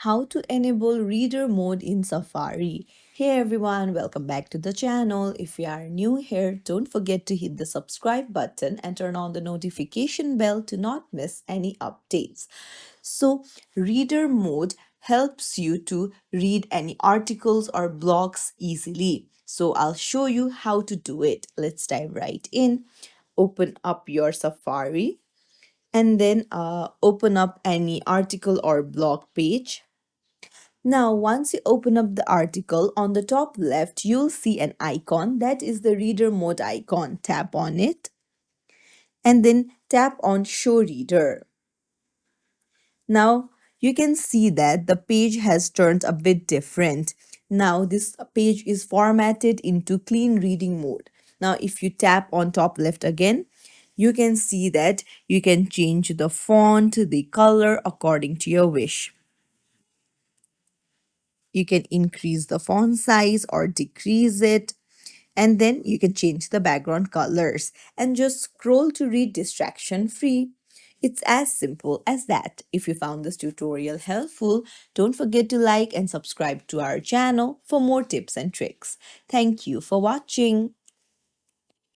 how to enable reader mode in Safari. Hey everyone, welcome back to the channel. If you are new here, don't forget to hit the subscribe button and turn on the notification bell to not miss any updates. So, reader mode helps you to read any articles or blogs easily. So, I'll show you how to do it. Let's dive right in. Open up your Safari and then open up any article or blog page. Now, once you open up the article, on the top left, you'll see an icon that is the reader mode icon. Tap on it and then tap on show reader. Now, you can see that the page has turned a bit different. Now, this page is formatted into clean reading mode. Now, if you tap on top left again, you can see that you can change the font, the color according to your wish. You can increase the font size or decrease it. And then you can change the background colors and just scroll to read distraction free. It's as simple as that. If you found this tutorial helpful, don't forget to like and subscribe to our channel for more tips and tricks. Thank you for watching.